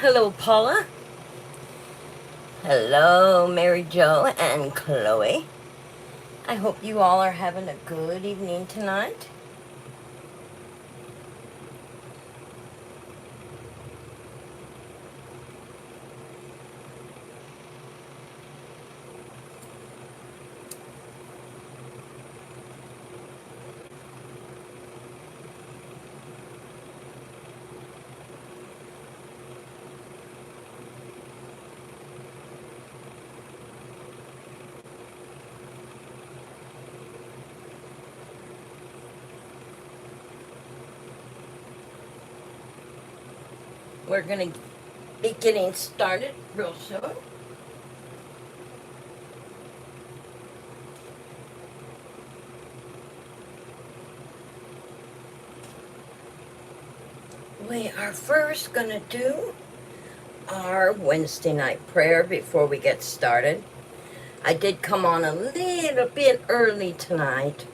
Hello, Paula. Hello, Mary Jo and Chloe. I hope you all are having a good evening tonight. We're going to be getting started real soon. We are first going to do our Wednesday night prayer before we get started. I did come on a little bit early tonight,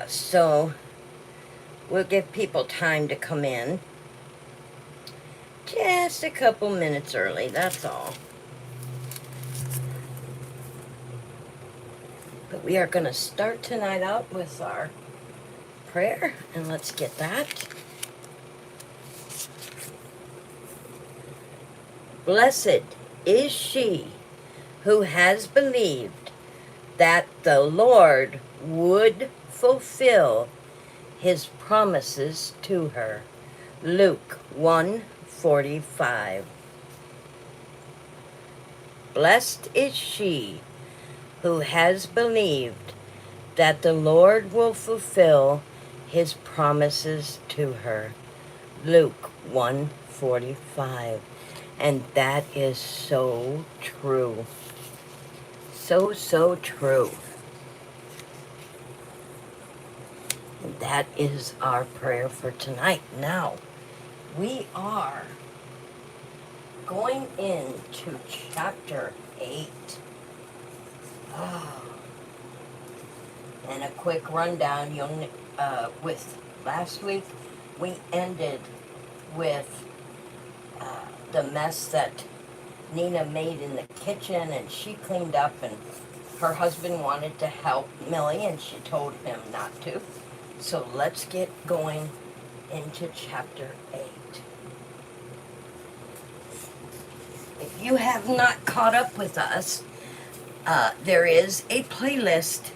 so we'll give people time to come in. Just a couple minutes early, that's all. But we are going to start tonight out with our prayer, and let's get that. Blessed is she who has believed that the Lord would fulfill his promises to her. Luke 1:45. Blessed is she who has believed that the Lord will fulfill his promises to her. Luke 1:45. And that is so true. So true. And that is our prayer for tonight. Now, we are going into chapter 8. Oh. And a quick rundown. With last week, we ended with the mess that Nina made in the kitchen, and she cleaned up, and her husband wanted to help Millie, and she told him not to. So let's get going into chapter 8. If you have not caught up with us, there is a playlist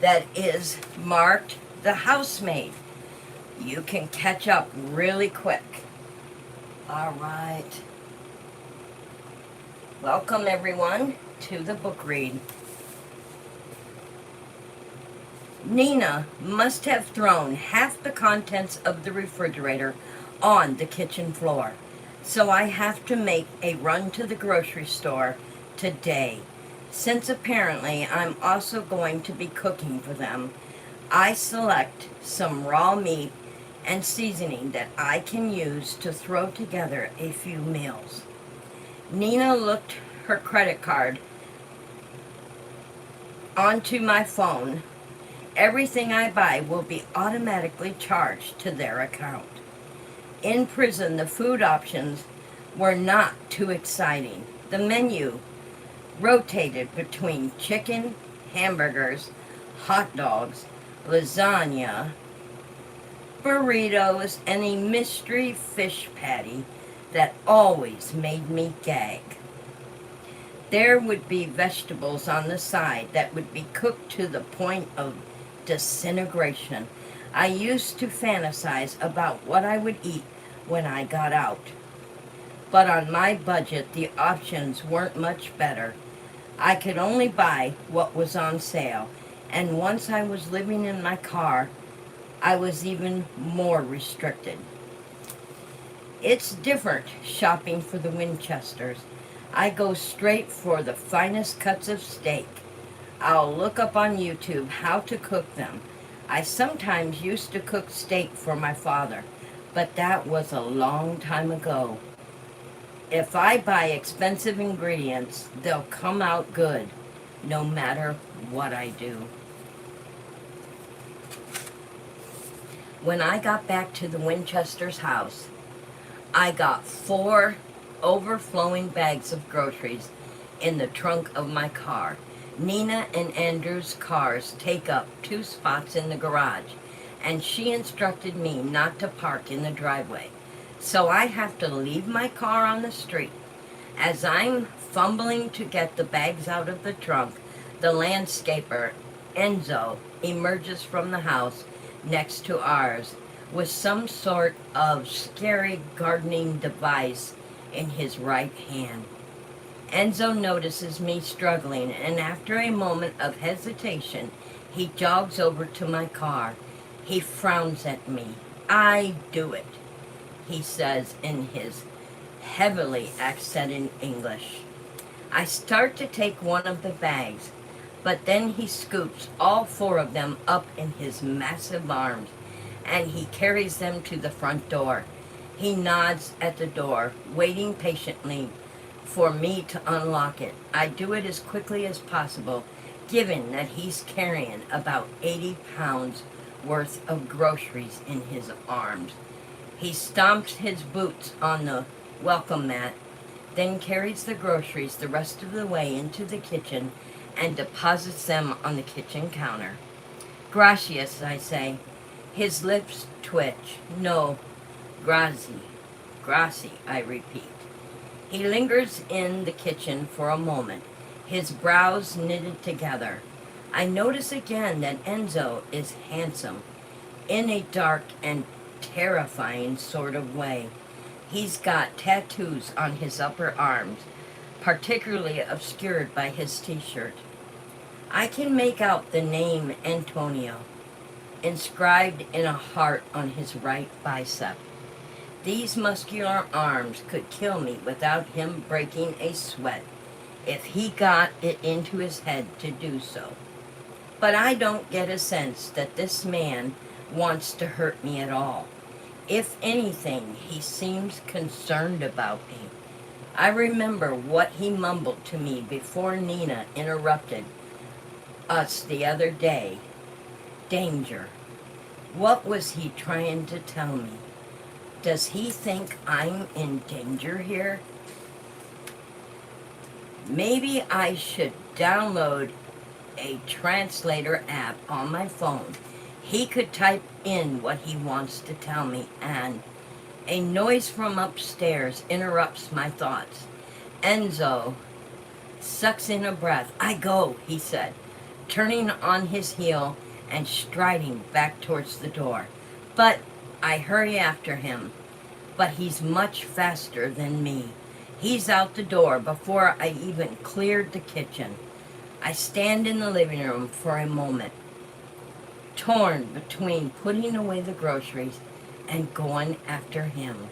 that is marked The Housemaid. You can catch up really quick. All right. Welcome, everyone, to the book read. Nina must have thrown half the contents of the refrigerator on the kitchen floor, so I have to make a run to the grocery store today. Since apparently I'm also going to be cooking for them, I select some raw meat and seasoning that I can use to throw together a few meals. Nina looked her credit card onto my phone. Everything I buy will be automatically charged to their account. In prison, the food options were not too exciting. The menu rotated between chicken, hamburgers, hot dogs, lasagna, burritos, and a mystery fish patty that always made me gag. There would be vegetables on the side that would be cooked to the point of disintegration. I used to fantasize about what I would eat when I got out. But on my budget, the options weren't much better. I could only buy what was on sale, and once I was living in my car, I was even more restricted. It's different shopping for the Winchesters. I go straight for the finest cuts of steak. I'll look up on YouTube how to cook them. I sometimes used to cook steak for my father, but that was a long time ago. If I buy expensive ingredients, they'll come out good, no matter what I do. When I got back to the Winchester's house, I got 4 overflowing bags of groceries in the trunk of my car. Nina and Andrew's cars take up 2 spots in the garage, and she instructed me not to park in the driveway. So I have to leave my car on the street. As I'm fumbling to get the bags out of the trunk, the landscaper, Enzo, emerges from the house next to ours with some sort of scary gardening device in his right hand. Enzo notices me struggling, and after a moment of hesitation, he jogs over to my car. He frowns at me. "I do it," he says in his heavily accented English. I start to take one of the bags, but then he scoops all 4 of them up in his massive arms, and he carries them to the front door. He nods at the door, waiting patiently for me to unlock it. I do it as quickly as possible, given that he's carrying about 80 pounds worth of groceries in his arms. He stomps his boots on the welcome mat, then carries the groceries the rest of the way into the kitchen and deposits them on the kitchen counter. "Gracias," I say. His lips twitch. "No, grazie. Grazie," I repeat. He lingers in the kitchen for a moment, his brows knitted together. I notice again that Enzo is handsome, in a dark and terrifying sort of way. He's got tattoos on his upper arms, particularly obscured by his t-shirt. I can make out the name Antonio, inscribed in a heart on his right bicep. These muscular arms could kill me without him breaking a sweat, if he got it into his head to do so. But I don't get a sense that this man wants to hurt me at all. If anything, he seems concerned about me. I remember what he mumbled to me before Nina interrupted us the other day. Danger. What was he trying to tell me? Does he think I'm in danger here? Maybe I should download a translator app on my phone. He could type in what he wants to tell me, and a noise from upstairs interrupts my thoughts. Enzo sucks in a breath. "I go," he said, turning on his heel and striding back towards the door. But I hurry after him, but he's much faster than me. He's out the door before I even cleared the kitchen. I stand in the living room for a moment, torn between putting away the groceries and going after him.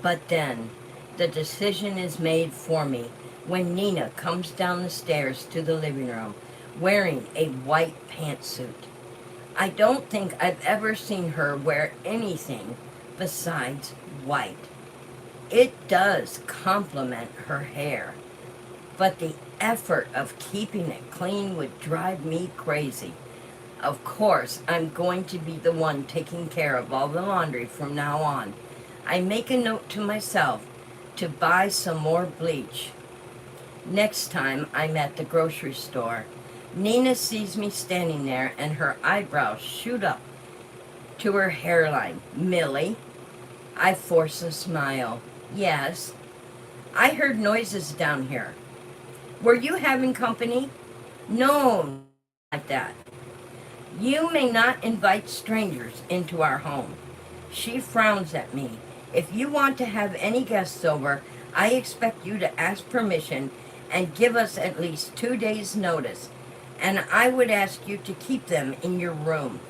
But then, the decision is made for me when Nina comes down the stairs to the living room, wearing a white pantsuit. I don't think I've ever seen her wear anything besides white. It does complement her hair, but the effort of keeping it clean would drive me crazy. Of course, I'm going to be the one taking care of all the laundry from now on. I make a note to myself to buy some more bleach next time I'm at the grocery store. Nina sees me standing there and her eyebrows shoot up to her hairline. "Millie?" I force a smile. "Yes." "I heard noises down here. Were you having company?" "No, like that." "You may not invite strangers into our home." She frowns at me. "If you want to have any guests over, I expect you to ask permission and give us at least 2 days' notice. And I would ask you to keep them in your room."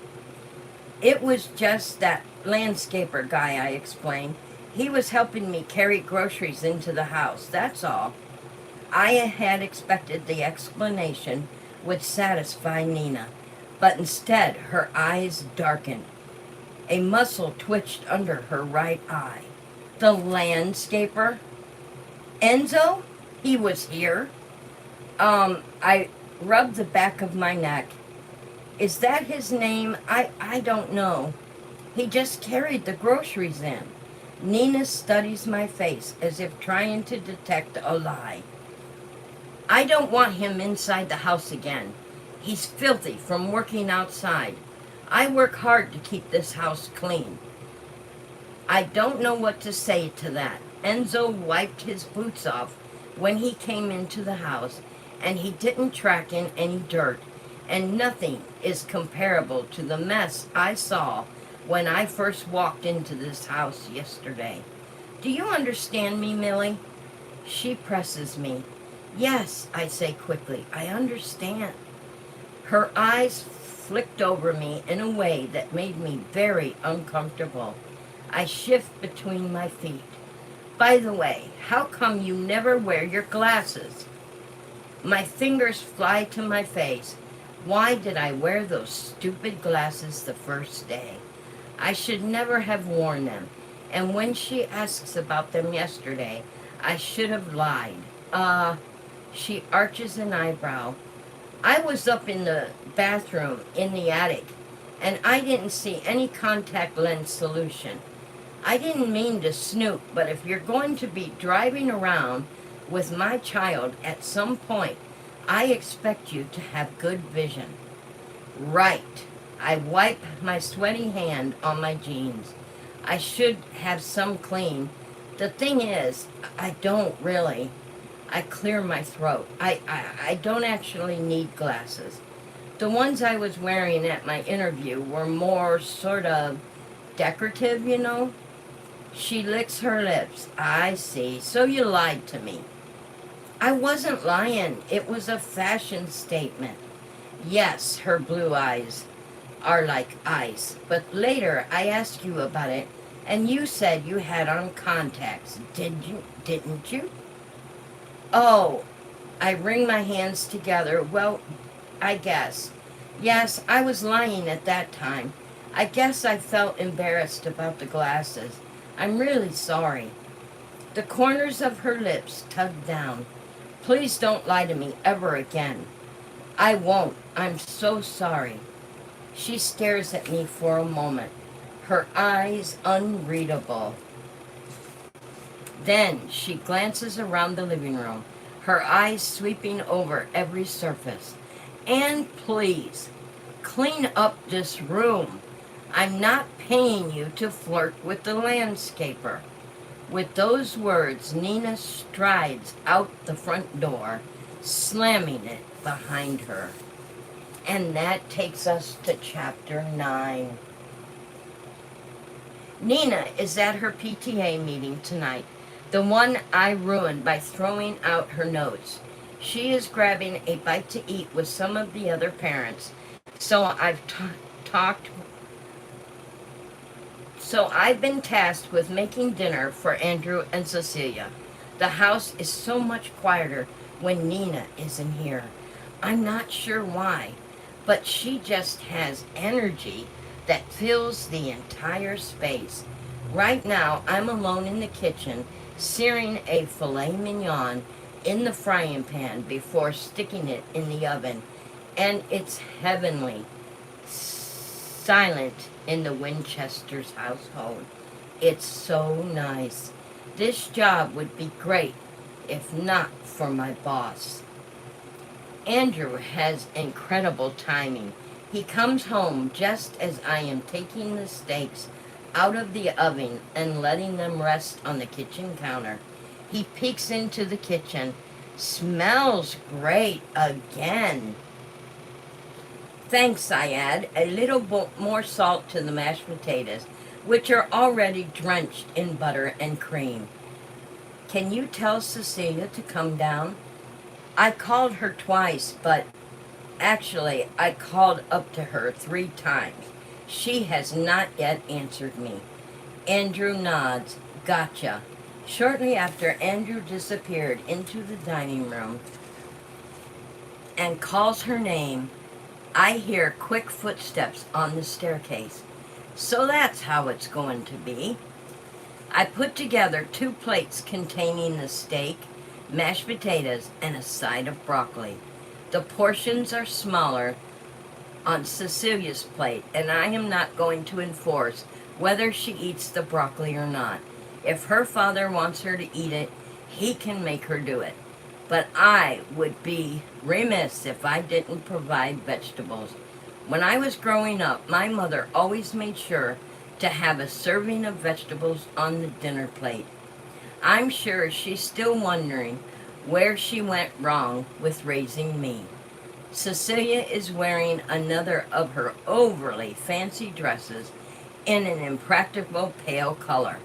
"It was just that landscaper guy," I explained. "He was helping me carry groceries into the house, that's all." I had expected the explanation would satisfy Nina, but instead her eyes darkened. A muscle twitched under her right eye. "The landscaper? Enzo? He was here?" I rubbed the back of my neck. "Is that his name? I don't know. He just carried the groceries in." Nina studies my face as if trying to detect a lie. I don't want him inside the house again. He's filthy from working outside. I work hard to keep this house clean. I don't know what to say to that. Enzo wiped his boots off when he came into the house, and he didn't track in any dirt, and nothing is comparable to the mess I saw when I first walked into this house yesterday. Do you understand me, Millie? She presses me. Yes, I say quickly, I understand. Her eyes flicked over me in a way that made me very uncomfortable. I shift between my feet. By the way, how come you never wear your glasses? My fingers fly to my face. Why did I wear those stupid glasses the first day? I should never have worn them. And when she asks about them yesterday, I should have lied. She arches an eyebrow. I was up in the bathroom in the attic, and I didn't see any contact lens solution. I didn't mean to snoop, but if you're going to be driving around with my child at some point, I expect you to have good vision. Right. I wipe my sweaty hand on my jeans. I should have some clean. The thing is, I don't really. I clear my throat. I don't actually need glasses. The ones I was wearing at my interview were more sort of decorative, you know? She licks her lips. I see. So you lied to me. I wasn't lying. It was a fashion statement. Yes, her blue eyes are like ice. But later I asked you about it, and you said you had on contacts. Didn't you? Oh, I wring my hands together. Well, I guess. Yes, I was lying at that time. I guess I felt embarrassed about the glasses. I'm really sorry. The corners of her lips tugged down. Please don't lie to me ever again. I won't. I'm so sorry. She stares at me for a moment, her eyes unreadable. Then she glances around the living room, her eyes sweeping over every surface. And please, clean up this room. I'm not paying you to flirt with the landscaper. With those words, Nina strides out the front door, slamming it behind her. And that takes us to chapter 9. Nina is at her PTA meeting tonight, the one I ruined by throwing out her notes. She is grabbing a bite to eat with some of the other parents, so I've been tasked with making dinner for Andrew and Cecilia. The house is so much quieter when Nina isn't here. I'm not sure why, but she just has energy that fills the entire space. Right now, I'm alone in the kitchen, searing a filet mignon in the frying pan before sticking it in the oven. And it's heavenly, silent in the Winchester's household. It's so nice. This job would be great if not for my boss. Andrew has incredible timing. He comes home just as I am taking the steaks out of the oven and letting them rest on the kitchen counter. He peeks into the kitchen. Smells great again. Thanks, I add. A little more salt to the mashed potatoes, which are already drenched in butter and cream. Can you tell Cecilia to come down? I called her twice, but actually I called up to her 3 times. She has not yet answered me. Andrew nods. Gotcha. Shortly after Andrew disappeared into the dining room and calls her name, I hear quick footsteps on the staircase. So that's how it's going to be. I put together 2 plates containing the steak, mashed potatoes, and a side of broccoli. The portions are smaller on Cecilia's plate, and I am not going to enforce whether she eats the broccoli or not. If her father wants her to eat it, he can make her do it. But I would be remiss if I didn't provide vegetables. When I was growing up, my mother always made sure to have a serving of vegetables on the dinner plate. I'm sure she's still wondering where she went wrong with raising me. Cecilia is wearing another of her overly fancy dresses in an impractical pale color.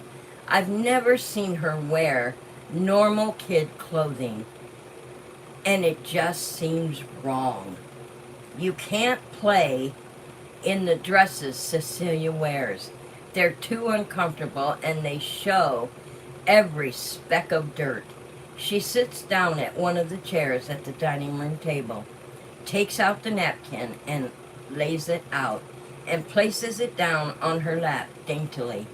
I've never seen her wear normal kid clothing, and it just seems wrong. You can't play in the dresses Cecilia wears. They're too uncomfortable and they show every speck of dirt. She sits down at one of the chairs at the dining room table, takes out the napkin and lays it out, and places it down on her lap daintily.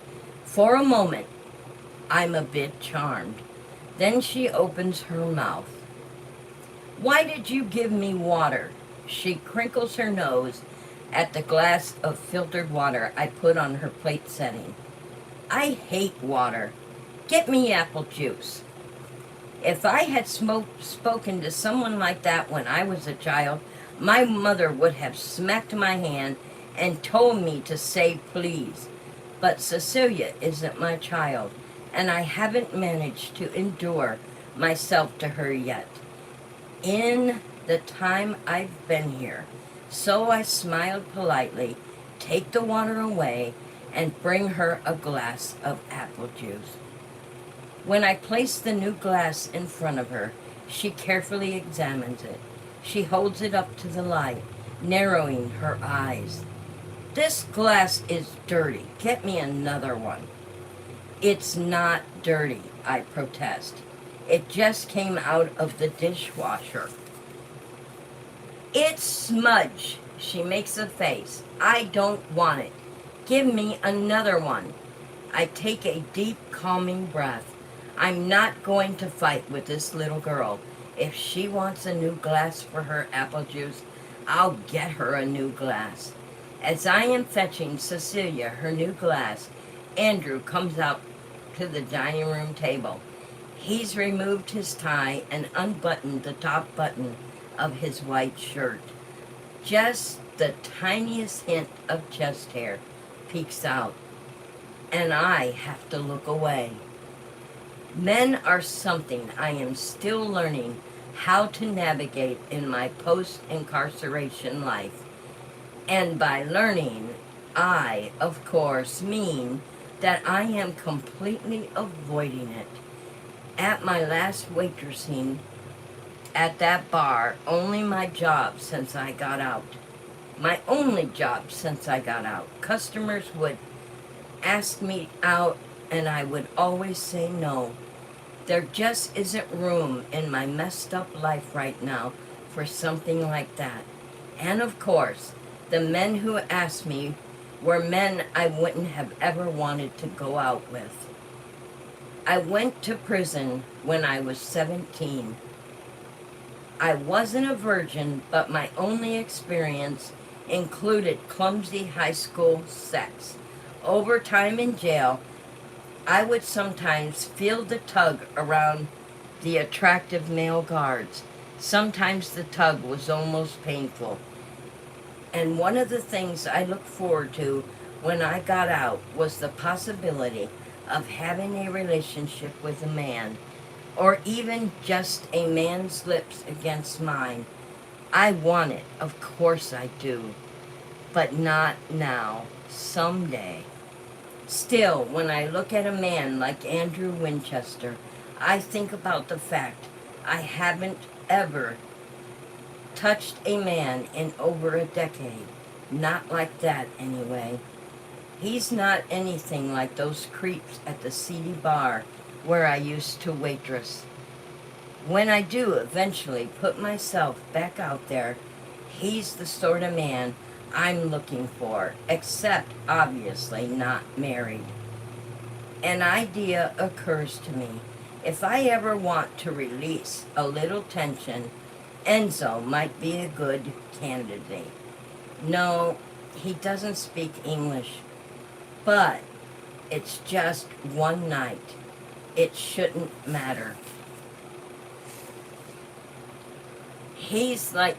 For a moment, I'm a bit charmed. Then she opens her mouth. "Why did you give me water?" She crinkles her nose at the glass of filtered water I put on her plate setting. "I hate water. Get me apple juice." If I had spoken to someone like that when I was a child, my mother would have smacked my hand and told me to say please. But Cecilia isn't my child, and I haven't managed to endure myself to her yet. In the time I've been here. So I smiled politely, take the water away, and bring her a glass of apple juice. When I place the new glass in front of her, she carefully examines it. She holds it up to the light, narrowing her eyes. "This glass is dirty. Get me another one." "It's not dirty," I protest. "It just came out of the dishwasher." "It's smudge." She makes a face. "I don't want it. Give me another one." I take a deep, calming breath. I'm not going to fight with this little girl. If she wants a new glass for her apple juice, I'll get her a new glass. As I am fetching Cecilia her new glass, Andrew comes out to the dining room table. He's removed his tie and unbuttoned the top button of his white shirt. Just the tiniest hint of chest hair peeks out, and I have to look away. Men are something I am still learning how to navigate in my post-incarceration life. And by learning, I, of course, mean that I am completely avoiding it. At my last waitressing at that bar, only my job since I got out. My only job since I got out. Customers would ask me out and I would always say no. There just isn't room in my messed up life right now for something like that. And of course, the men who asked me were men I wouldn't have ever wanted to go out with. I went to prison when I was 17. I wasn't a virgin, but my only experience included clumsy high school sex. Over time in jail, I would sometimes feel the tug around the attractive male guards. Sometimes the tug was almost painful. And one of the things I looked forward to when I got out was the possibility of having a relationship with a man, or even just a man's lips against mine. I want it, of course I do, but not now, someday. Still, when I look at a man like Andrew Winchester, I think about the fact I haven't ever touched a man in over a decade. Not like that, anyway. He's not anything like those creeps at the seedy bar where I used to waitress. When I do eventually put myself back out there, he's the sort of man I'm looking for, except obviously not married. An idea occurs to me. If I ever want to release a little tension, Enzo might be a good candidate. No, he doesn't speak English, but It's just one night. It shouldn't matter. He's like,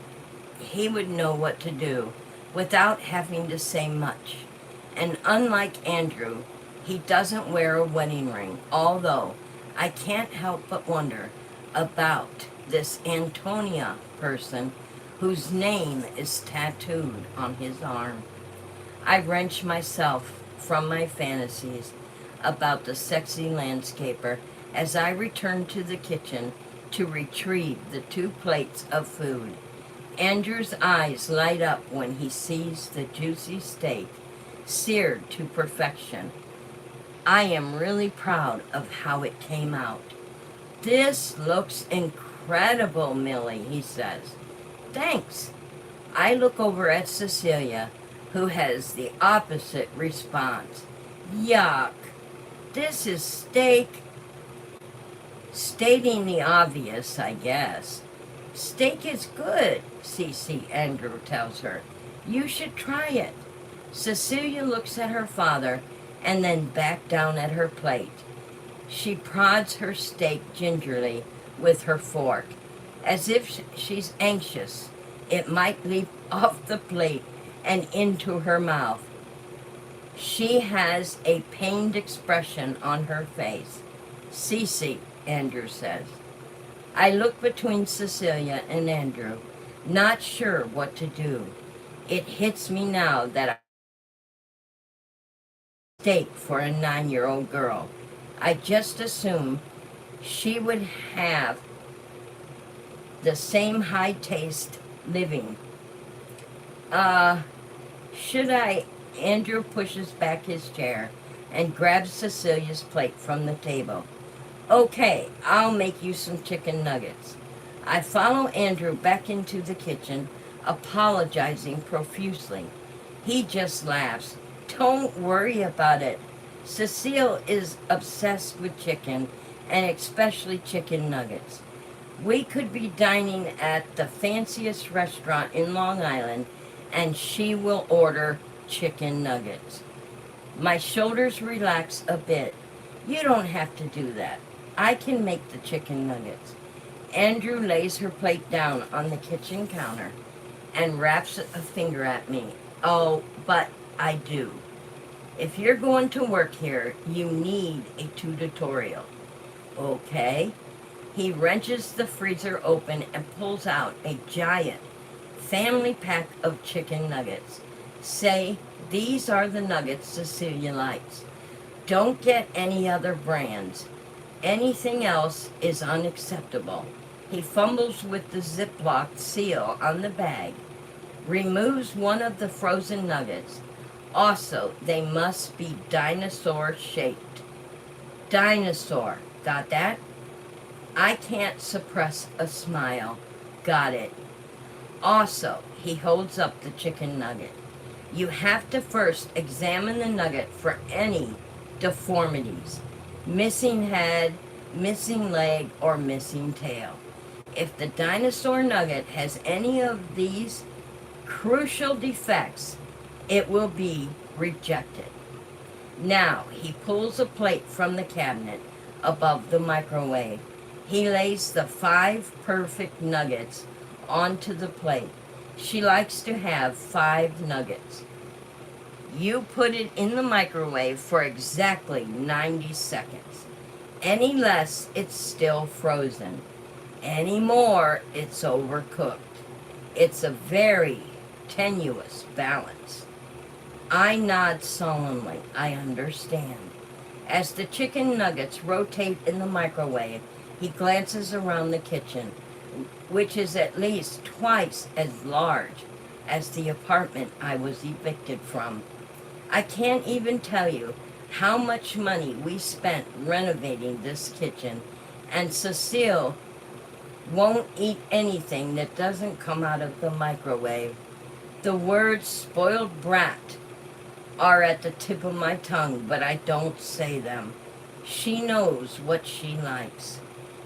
he would know what to do without having to say much. And unlike Andrew, he doesn't wear a wedding ring, although I can't help but wonder about this Antonia person whose name is tattooed on his arm. I wrench myself from my fantasies about the sexy landscaper as I return to the kitchen to retrieve the 2 plates of food. Andrew's eyes light up when he sees the juicy steak, seared to perfection. I am really proud of how it came out. "This looks incredible, Millie," he says. "Thanks." I look over at Cecilia, who has the opposite response. "Yuck. This is steak." Stating the obvious, I guess. "Steak is good," Cece, Andrew tells her. "You should try it." Cecilia looks at her father and then back down at her plate. She prods her steak gingerly with her fork, as if she's anxious it might leap off the plate and into her mouth. She has a pained expression on her face. "Cece," Andrew says. I look between Cecilia and Andrew, not sure what to do. It hits me now that I steak for a 9-year-old girl. I just assume she would have the same high taste living. Should I? Andrew pushes back his chair and grabs Cecilia's plate from the table. "Okay, I'll make you some chicken nuggets." I follow Andrew back into the kitchen, apologizing profusely. He just laughs. "Don't worry about it. Cecile is obsessed with chicken, and especially chicken nuggets. We could be dining at the fanciest restaurant in Long Island, and she will order chicken nuggets." My shoulders relax a bit. "You don't have to do that. I can make the chicken nuggets." Andrew lays her plate down on the kitchen counter and raps a finger at me. "Oh, but I do. If you're going to work here, you need a tutorial." "Okay." He wrenches the freezer open and pulls out a giant family pack of chicken nuggets. "Say, these are the nuggets Cecilia likes. Don't get any other brands. Anything else is unacceptable." He fumbles with the Ziploc seal on the bag, removes one of the frozen nuggets. Also, they must be dinosaur-shaped. Dinosaur, got that? I can't suppress a smile. Got it. Also, he holds up the chicken nugget. You have to first examine the nugget for any deformities. Missing head, missing leg, or missing tail. If the dinosaur nugget has any of these crucial defects, it will be rejected. Now, he pulls a plate from the cabinet above the microwave. He lays the 5 perfect nuggets onto the plate. She likes to have 5 nuggets. You put it in the microwave for exactly 90 seconds. Any less, it's still frozen. Any more, it's overcooked. It's a very tenuous balance. I nod solemnly. I understand. As the chicken nuggets rotate in the microwave, he glances around the kitchen, which is at least twice as large as the apartment I was evicted from. I can't even tell you how much money we spent renovating this kitchen, and Cecile won't eat anything that doesn't come out of the microwave. The words "spoiled brat" are at the tip of my tongue, but I don't say them. She knows what she likes.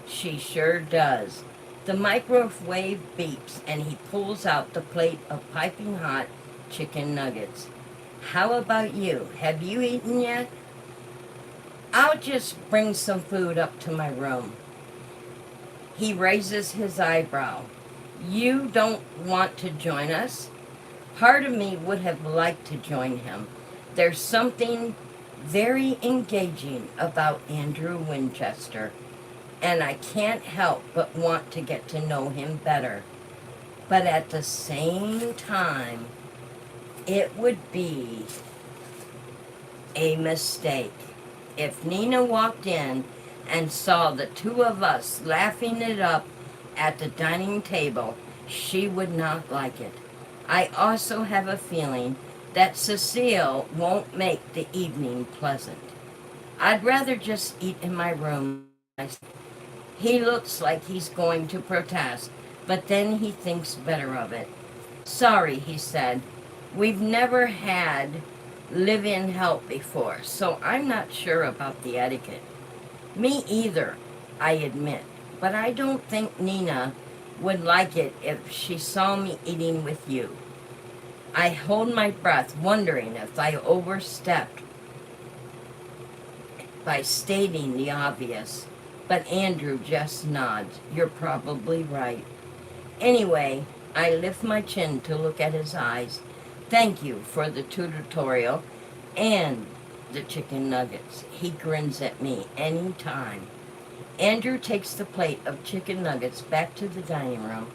She sure does. The microwave beeps and he pulls out the plate of piping hot chicken nuggets. How about you? Have you eaten yet? I'll just bring some food up to my room. He raises his eyebrow. You don't want to join us? Part of me would have liked to join him. There's something very engaging about Andrew Winchester, and I can't help but want to get to know him better. But at the same time, it would be a mistake if Nina walked in and saw the two of us laughing it up at the dining table. She would not like it. I also have a feeling that Cecile won't make the evening pleasant. I'd rather just eat in my room. He looks like he's going to protest, but then he thinks better of it. Sorry, he said. We've never had live-in help before, so I'm not sure about the etiquette. Me either, I admit, but I don't think Nina would like it if she saw me eating with you. I hold my breath, wondering if I overstepped by stating the obvious, but Andrew just nods. You're probably right. Anyway, I lift my chin to look at his eyes. Thank you for the tutorial and the chicken nuggets. He grins at me anytime. Andrew takes the plate of chicken nuggets back to the dining room.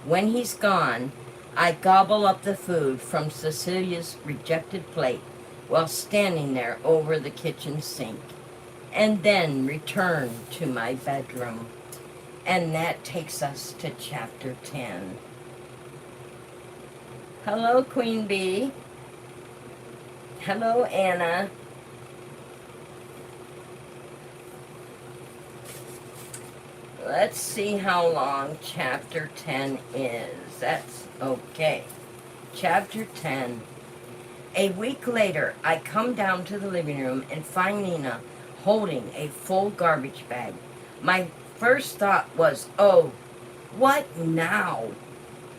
When he's gone, I gobble up the food from Cecilia's rejected plate while standing there over the kitchen sink, and then return to my bedroom. And that takes us to chapter 10. Hello, Queen Bee. Hello, Anna. Let's see how long chapter 10 is. That's okay. Chapter 10. A week later, I come down to the living room and find Nina holding a full garbage bag. My first thought was, oh, what now?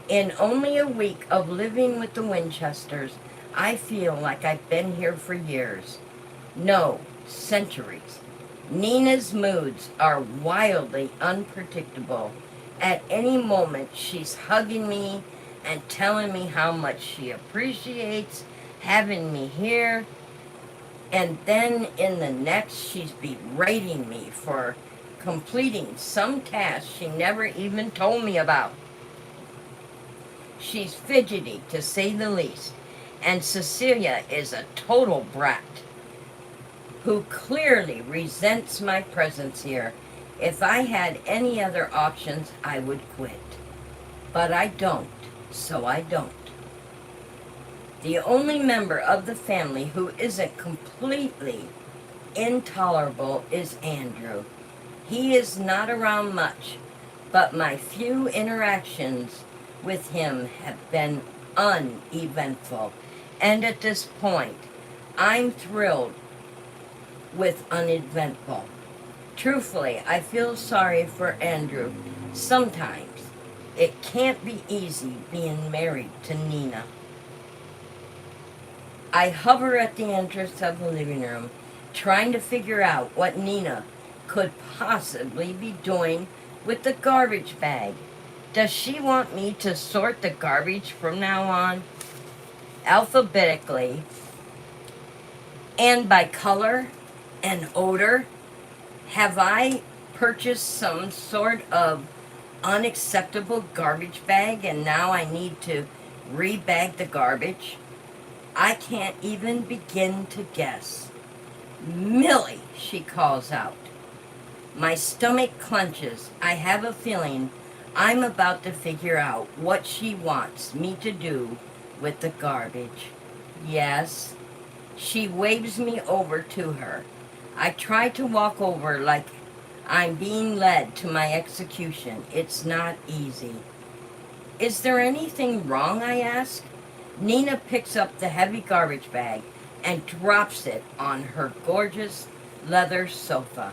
In only a week of living with the Winchesters, I feel like I've been here for years. No, centuries. Nina's moods are wildly unpredictable. At any moment, she's hugging me and telling me how much she appreciates having me here. And then in the next, she's berating me for completing some task she never even told me about. She's fidgety, to say the least, and Cecilia is a total brat who clearly resents my presence here. If I had any other options, I would quit. But I don't, so I don't. The only member of the family who isn't completely intolerable is Andrew. He is not around much, but my few interactions with him have been uneventful. And at this point, I'm thrilled with uneventful. Truthfully, I feel sorry for Andrew. Sometimes it can't be easy being married to Nina. I hover at the entrance of the living room, trying to figure out what Nina could possibly be doing with the garbage bag. Does she want me to sort the garbage from now on? Alphabetically, and by color and odor? Have I purchased some sort of unacceptable garbage bag and now I need to rebag the garbage? I can't even begin to guess. Millie, she calls out. My stomach clenches. I have a feeling I'm about to figure out what she wants me to do with the garbage. Yes. She waves me over to her. I try to walk over like I'm being led to my execution. It's not easy. Is there anything wrong, I ask? Nina picks up the heavy garbage bag and drops it on her gorgeous leather sofa.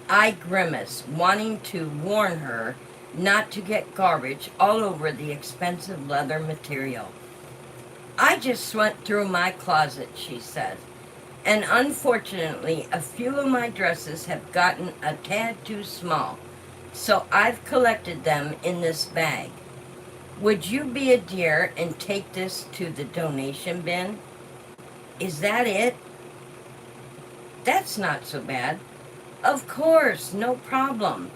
I grimace, wanting to warn her not to get garbage all over the expensive leather material. I just went through my closet, she says. And unfortunately, a few of my dresses have gotten a tad too small, so I've collected them in this bag. Would you be a dear and take this to the donation bin? Is that it? That's not so bad. Of course, no problem.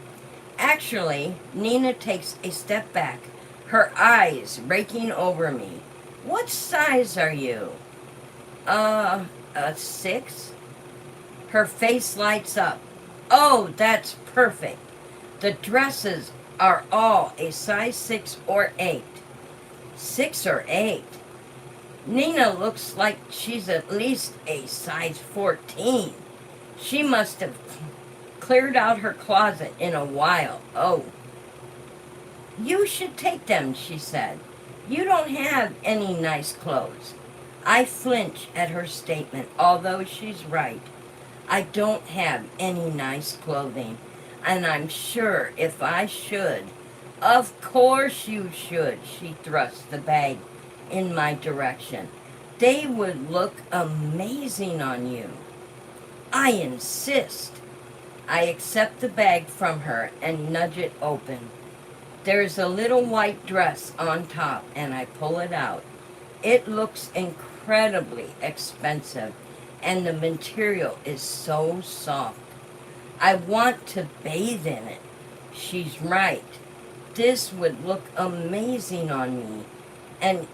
Actually, Nina takes a step back, her eyes raking over me. What size are you? A 6? Her face lights up. Oh, that's perfect. The dresses are all a size 6 or 8. 6 or 8? Nina looks like she's at least a size 14. She must have cleared out her closet in a while. Oh. You should take them, she said. You don't have any nice clothes. I flinch at her statement, although she's right. I don't have any nice clothing, and I'm sure if I should. Of course you should, she thrust the bag in my direction. They would look amazing on you. I insist. I accept the bag from her and nudge it open. There's a little white dress on top, and I pull it out. It looks incredibly expensive, and the material is so soft. I want to bathe in it. She's right. This would look amazing on me, and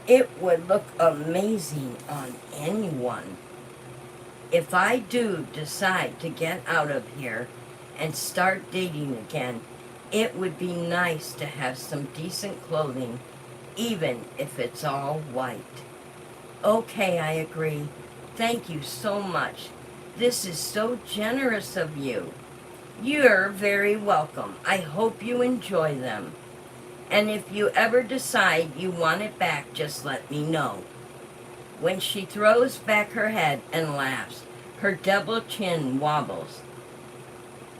it would look amazing on anyone. If I do decide to get out of here and start dating again, it would be nice to have some decent clothing, even if it's all white. Okay, I agree. Thank you so much. This is so generous of you. You're very welcome. I hope you enjoy them. And if you ever decide you want it back, just let me know. When she throws back her head and laughs, her double chin wobbles.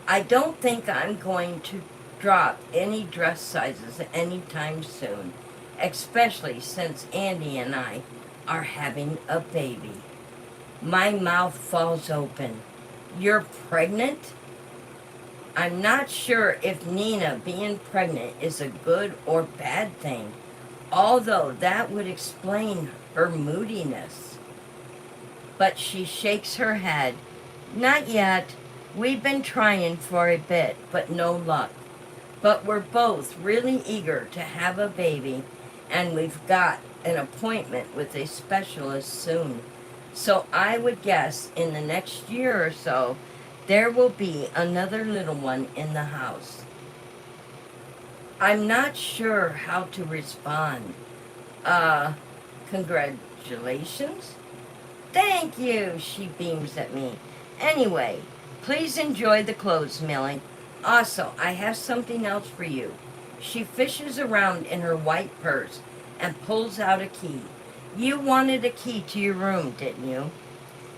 I don't think I'm going to drop any dress sizes anytime soon, especially since Andy and I are having a baby. My mouth falls open. You're pregnant? I'm not sure if Nina being pregnant is a good or bad thing, although that would explain her moodiness. But she shakes her head. Not yet. We've been trying for a bit, but no luck. But we're both really eager to have a baby, and we've got an appointment with a specialist soon. So I would guess in the next year or so, there will be another little one in the house. I'm not sure how to respond. Congratulations? Thank you, she beams at me. Anyway, please enjoy the clothes, Millie. Also, I have something else for you. She fishes around in her white purse and pulls out a key. You wanted a key to your room, didn't you?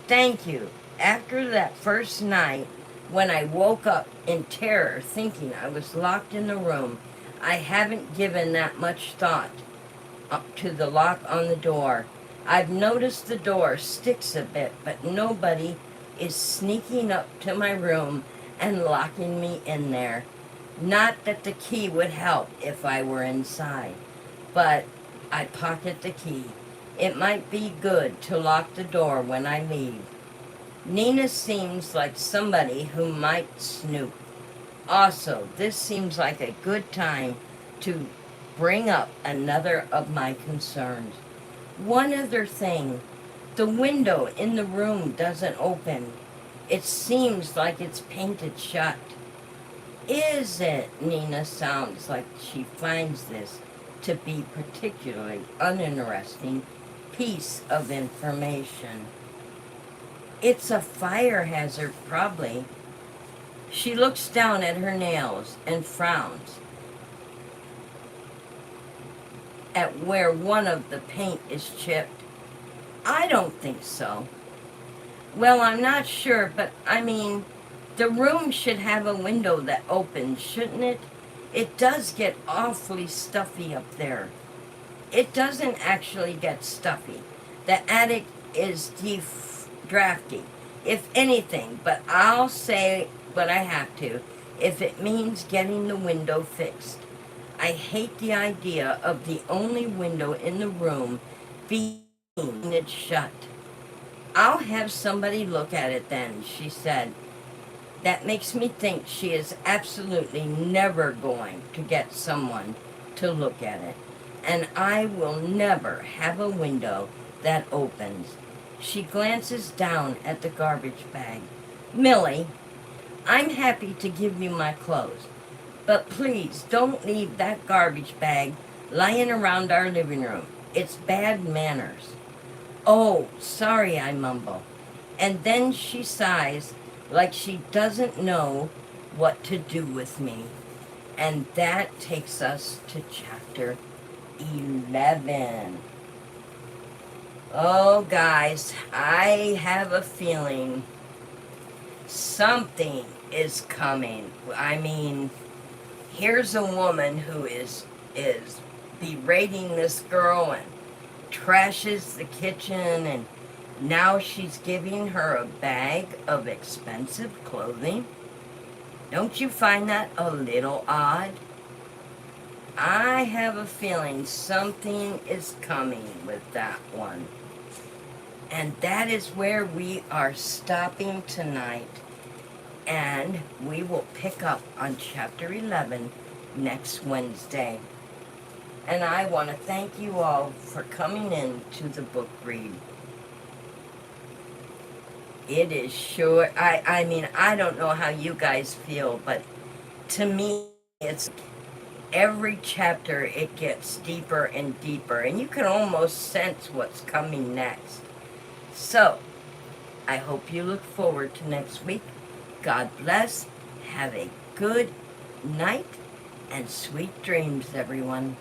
Thank you. After that first night, when I woke up in terror thinking I was locked in the room, I haven't given that much thought up to the lock on the door. I've noticed the door sticks a bit, but nobody is sneaking up to my room and locking me in there. Not that the key would help if I were inside, but I pocket the key. It might be good to lock the door when I leave. Nina seems like somebody who might snoop. Also, this seems like a good time to bring up another of my concerns. One other thing, the window in the room doesn't open. It seems like it's painted shut. Is it? Nina sounds like she finds this to be particularly uninteresting piece of information. It's a fire hazard, probably. She looks down at her nails and frowns at where one of the paint is chipped. I don't think so. Well, I'm not sure, but I mean, the room should have a window that opens, shouldn't it? It does get awfully stuffy up there. It doesn't actually get stuffy. The attic is drafty, if anything, but I'll say what I have to if it means getting the window fixed. I hate the idea of the only window in the room being it shut. I'll have somebody look at it then, she said. That makes me think she is absolutely never going to get someone to look at it. And I will never have a window that opens. She glances down at the garbage bag. Millie, I'm happy to give you my clothes, but please don't leave that garbage bag lying around our living room. It's bad manners. Oh, sorry, I mumble. And then she sighs like she doesn't know what to do with me. And that takes us to chapter 11. Oh, guys, I have a feeling something is coming. I mean, here's a woman who is berating this girl and trashes the kitchen, and now she's giving her a bag of expensive clothing. Don't you find that a little odd? I have a feeling something is coming with that one. And that is where we are stopping tonight. And we will pick up on chapter 11 next Wednesday. And I want to thank you all for coming in to the book read. It is sure, I mean, I don't know how you guys feel, but to me, it's every chapter it gets deeper and deeper, and you can almost sense what's coming next. So, I hope you look forward to next week. God bless. Have a good night and sweet dreams, everyone.